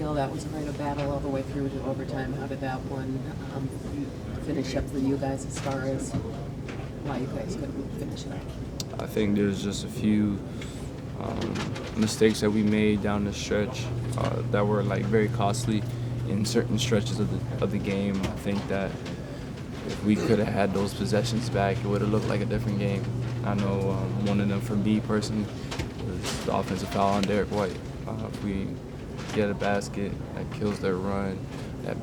feel that was quite a battle all the way through to overtime. How did that one finish up for you guys as far as why you guys couldn't finish it up? I think there's just a few mistakes that we made down the stretch that were like very costly in certain stretches of the game. I think that if we could have had those possessions back, it would have looked like a different game. I know one of them for me personally was the offensive foul on Derek White. If we get a basket that kills their run, that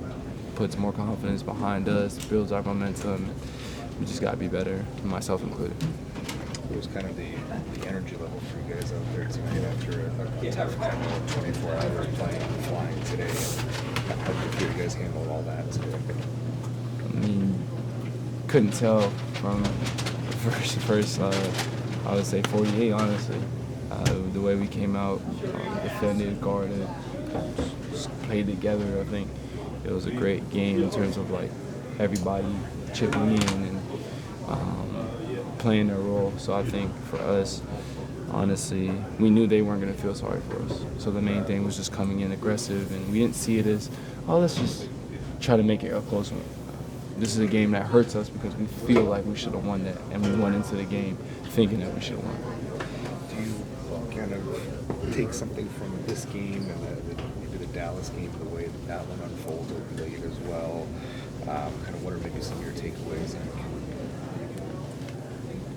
puts more confidence behind us, builds our momentum, we just got to be better, myself included. What was kind of the energy level for you guys out there tonight after a tough kind of 24 hours playing and flying today? And how did you guys handle all that today? I mean, couldn't tell from the first I would say 48, honestly. The way we came out, defended, guarded, just played together. I think it was a great game in terms of like everybody chipping in and playing their role. So I think for us, honestly, we knew they weren't going to feel sorry for us. So the main thing was just coming in aggressive, and we didn't see it as, oh, let's just try to make it a close one. This is a game that hurts us because we feel like we should have won that, and we went into the game thinking that we should have won. Do you kind of take something from this game and maybe the Dallas game, the way that one unfolded late as well? Kind of what are maybe some of your takeaways that you can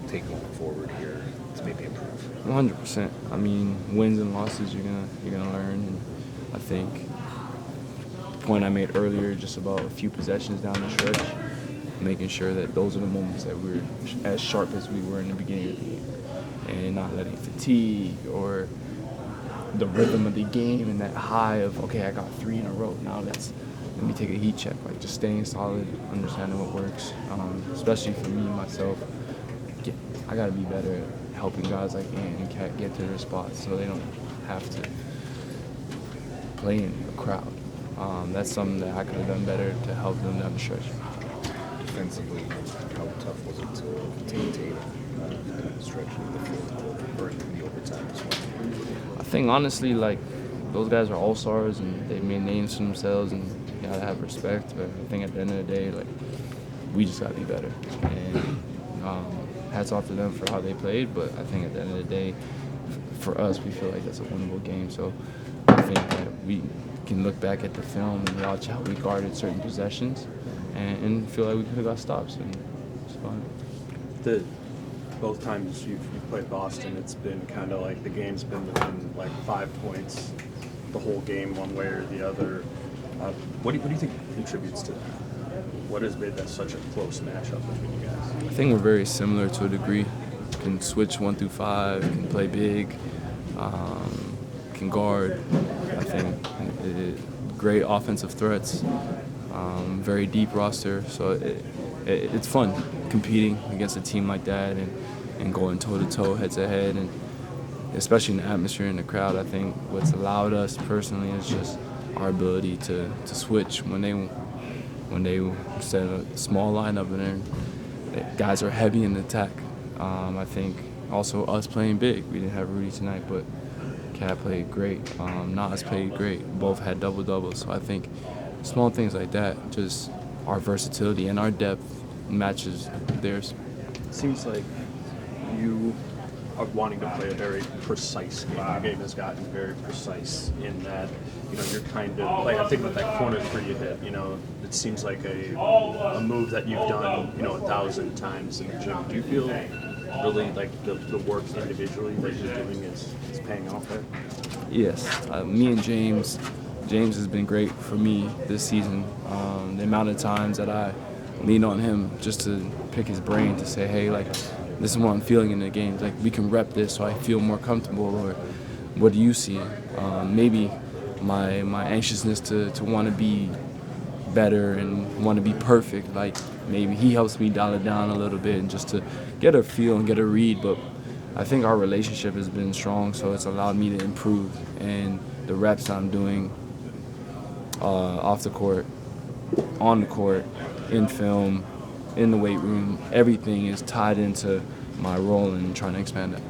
take going forward here to maybe improve? 100%. I mean, wins and losses you're gonna learn, and I think the point I made earlier just about a few possessions down the stretch, making sure that those are the moments that we're as sharp as we were in the beginning of the game, and not letting fatigue or the rhythm of the game and that high of, okay, I got 3 in a row, now let me take a heat check. Like just staying solid, understanding what works, especially for me, myself. I got to be better at helping guys like Ant and Cat get to their spots so they don't have to play in a crowd. That's something that I could have done better to help them down the stretch. Defensively, how tough was it to contain Tatum down the stretch of the fourth quarter or in the overtime as well? I think honestly, like, those guys are all-stars and they've made names for themselves, and you gotta have respect. But I think at the end of the day, like, we just gotta be better. And hats off to them for how they played, but I think at the end of the day, for us, we feel like that's a winnable game. So I think that we can look back at the film and watch how we guarded certain possessions and feel like we could have got stops, and it's fine. Both times you've played Boston, it's been kind of like the game's been within like 5 points the whole game, one way or the other. What do you think contributes to that? What has made that such a close matchup between you guys? I think we're very similar to a degree. Can switch 1 through 5, can play big, can guard. I think great offensive threats, very deep roster. So it's fun competing against a team like that and going toe-to-toe, head-to-head, and especially in the atmosphere in the crowd. I think what's allowed us personally is just our ability to switch when they set a small lineup and guys are heavy in the attack. I think also us playing big. We didn't have Rudy tonight, but Cat played great. Nas played great. Both had double-doubles. So I think small things like that, just our versatility and our depth matches theirs. It seems like you are wanting to play a very precise game. Your game has gotten very precise in that, you're kind of, like, I think with that corner three you hit, it seems like a move that you've done, 1,000 times in the gym. Do you feel really like the work individually that you're doing is paying off there? Yes. Me and James has been great for me this season. The amount of times that I lean on him just to pick his brain to say, hey, like, this is what I'm feeling in the game. Like, we can rep this so I feel more comfortable, or what do you see? Maybe my anxiousness to want to be better and want to be perfect, like, maybe he helps me dial it down a little bit and just to get a feel and get a read. But I think our relationship has been strong, so it's allowed me to improve. And the reps I'm doing off the court, on the court, in film, in the weight room, everything is tied into my role in trying to expand that.